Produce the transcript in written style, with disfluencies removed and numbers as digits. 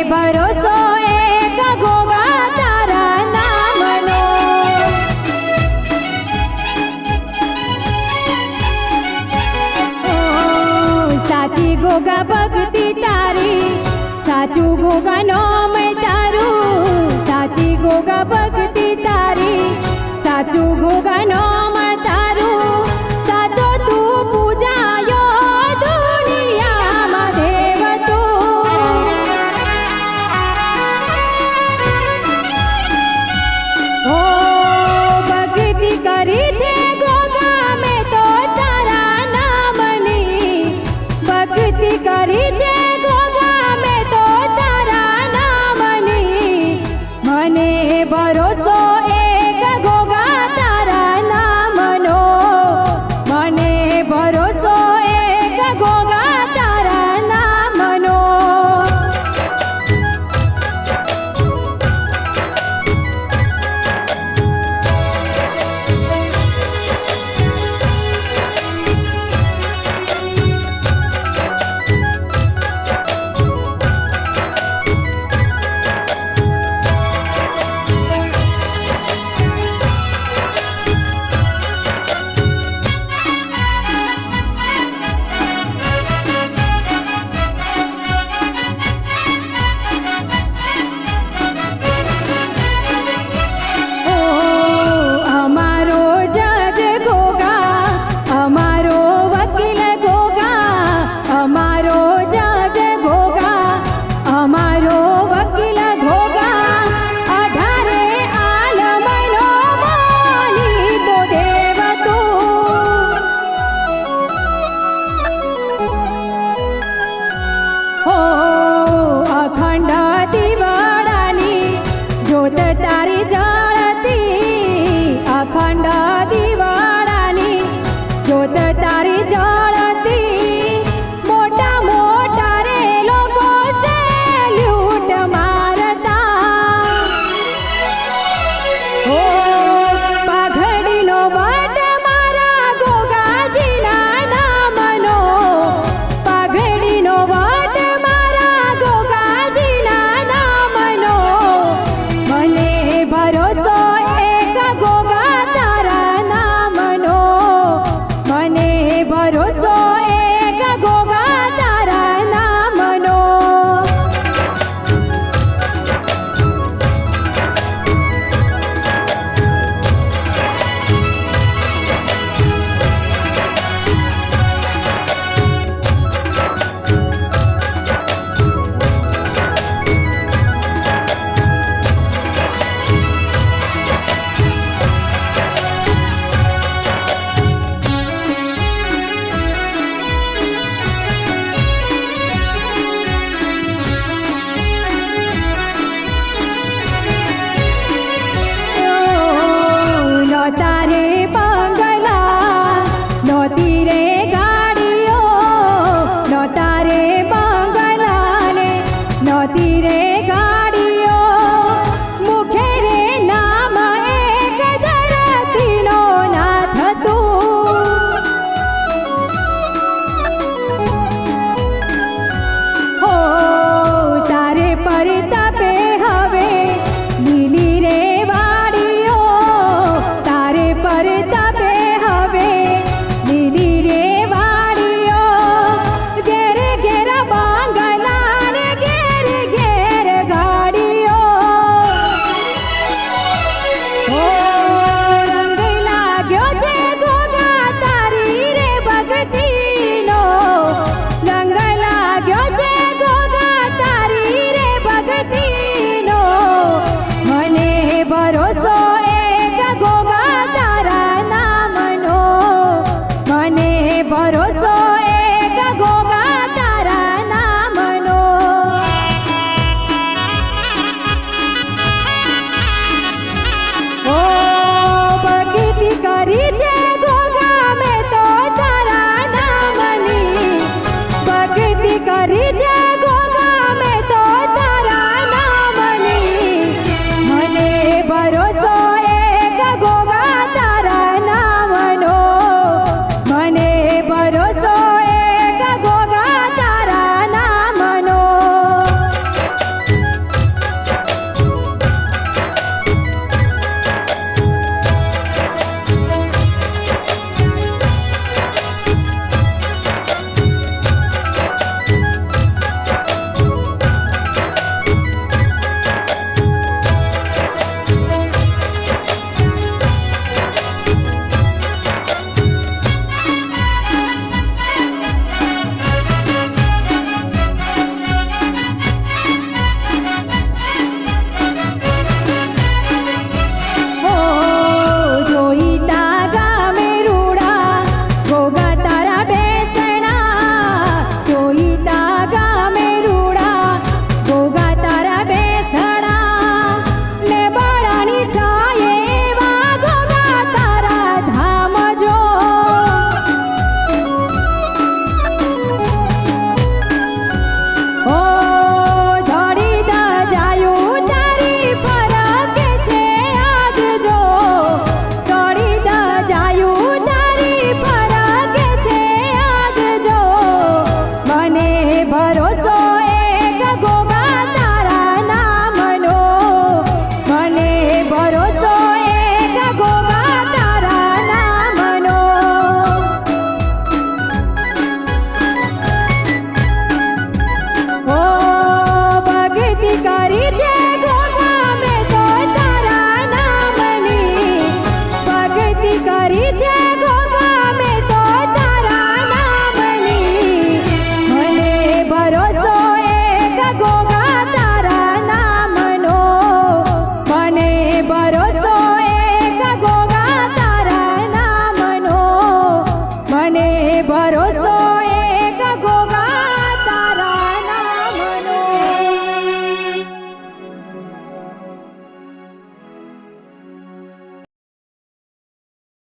ભરોસો એક ગોગા તારા નામનો. સાચી ગોગા ભક્તિ તારી, સાચું ગોગા નામ તારું. સાચી ગોગા ભક્તિ તારી, સાચું ગોગા નામ તારું. સાચો તું પૂજાયો દુનિયામાં દેવ તું. ઓ ભક્તિ કરી છે ગોગા મેં તો તારા નામની. ભક્તિ કરી છે ગોગા મેં તો તારા નામની. મને ભરોસો એક ગોગા તારા નામનો. મને ભરોસો એક ગોગા તારા નામનો. અમારો જજ ગોગા, અમારો વકીલ ગોગા. અમારો જજ ગોગા, અમારો વકીલ ગોગા. 18 આલમનો માની તો દેવ તું. ઓ અખંડ દિવાળાની જ્યોત તારી જળતી. અખંડ દિવાળાની જ્યોત તારી જળતી. મોટા મોટા રે લોકો સેલ્યુટ મારતા. ઓ પાઘડીનો વટ મારા ગોગાજીના નામનો. પાઘડીનો વટ મારા ગોગાજીના નામનો. મને ભરોસો એક ગોગા તારા નામનો. મને ભરોસો એક ગોગા તારા નામનો. નહોતા રે બંગલા, નહોતી રે ગાડીઓ. નહોતા રે બંગલા ને નહોતી રે ગાડીઓ.